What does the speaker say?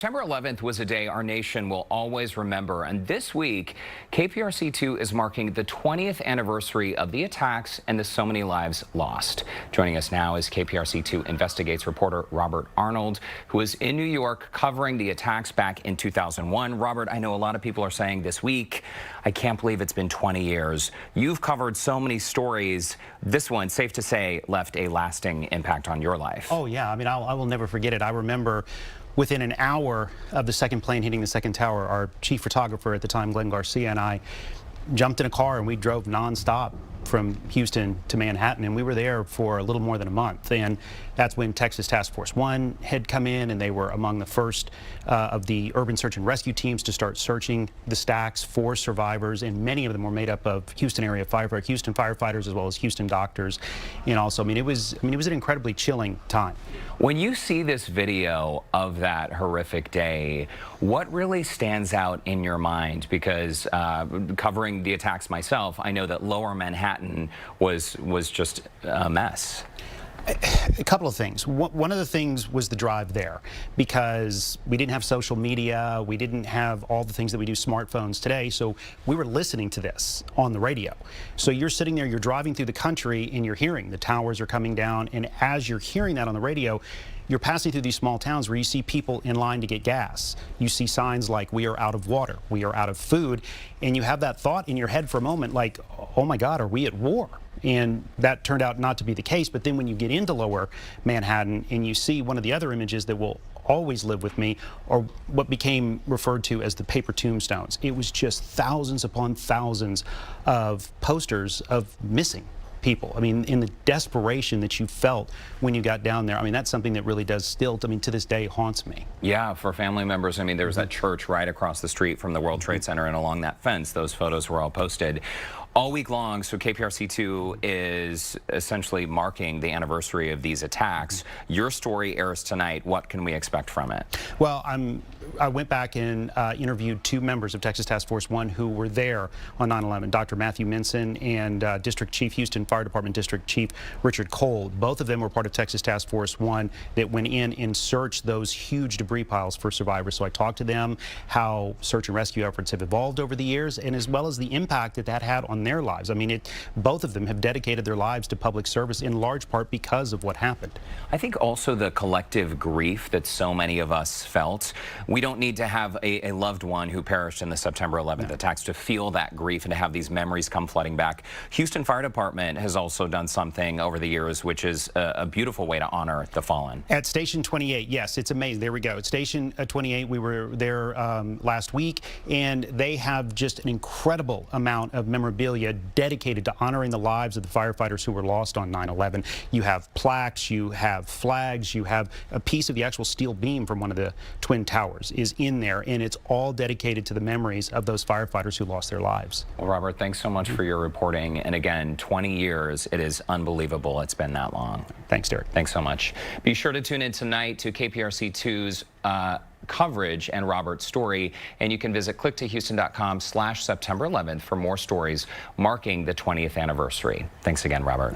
September 11th was a day our nation will always remember, and this week, KPRC2 is marking the 20th anniversary of the attacks and the so many lives lost. Joining us now is KPRC2 Investigates reporter Robert Arnold, who is in New York covering the attacks back in 2001. Robert, I know a lot of people are saying this week, I can't believe it's been 20 years. You've covered so many stories. This one, safe to say, left a lasting impact on your life. Oh, yeah. I mean, I will never forget it. I remember within an hour of the second plane hitting the second tower, our chief photographer at the time, Glenn Garcia, and I jumped in a car and we drove nonstop from Houston to Manhattan, and we were there for a little more than a month. And that's when Texas Task Force 1 had come in, and they were among the first of the urban search and rescue teams to start searching the stacks for survivors, and many of them were made up of Houston area firefighters, Houston firefighters, as well as Houston doctors. And also, it was an incredibly chilling time. When you see this video of that horrific day, what really stands out in your mind? Because covering the attacks myself, I know that Lower Manhattan was just a mess. A couple of things. One of the things was the drive there, because we didn't have social media, we didn't have all the things that we do smartphones today, so we were listening to this on the radio. So you're sitting there, you're driving through the country, and you're hearing the towers are coming down, and as you're hearing that on the radio, you're passing through these small towns where you see people in line to get gas. You see signs like, we are out of water, we are out of food, and you have that thought in your head for a moment like, oh my God, are we at war? And that turned out not to be the case. But then when you get into Lower Manhattan and you see one of the other images that will always live with me, or what became referred to as the paper tombstones, it was just thousands upon thousands of posters of missing people. I mean, in the desperation that you felt when you got down there, I mean, that's something that really does still, I mean, to this day haunts me. Yeah, for family members, I mean, there was that church right across the street from the World Trade Center, and along that fence, those photos were all posted all week long. So KPRC2 is essentially marking the anniversary of these attacks. Your story airs tonight. What can we expect from it? Well, I went back and interviewed two members of Texas Task Force 1 who were there on 9/11, Dr. Matthew Minson and District Chief, Houston Fire Department District Chief Richard Cole. Both of them were part of Texas Task Force 1 that went in and searched those huge debris piles for survivors. So I talked to them how search and rescue efforts have evolved over the years, and as well as the impact that that had on their lives. I mean, both of them have dedicated their lives to public service in large part because of what happened. I think also the collective grief that so many of us felt. We don't need to have a loved one who perished in the September 11th attacks to feel that grief and to have these memories come flooding back. Houston Fire Department has also done something over the years, which is a beautiful way to honor the fallen. At Station 28, yes, it's amazing. There we go. At Station 28, we were there last week, and they have just an incredible amount of memorabilia dedicated to honoring the lives of the firefighters who were lost on 9/11. You have plaques, you have flags, you have a piece of the actual steel beam from one of the Twin Towers is in there, and it's all dedicated to the memories of those firefighters who lost their lives. Well, Robert, thanks so much for your reporting. And again, 20 years, it is unbelievable it's been that long. Thanks, Derek. Thanks so much. Be sure to tune in tonight to KPRC2's coverage and Robert's story, and you can visit clicktohouston.com/September 11th for more stories marking the 20th anniversary. Thanks again, Robert.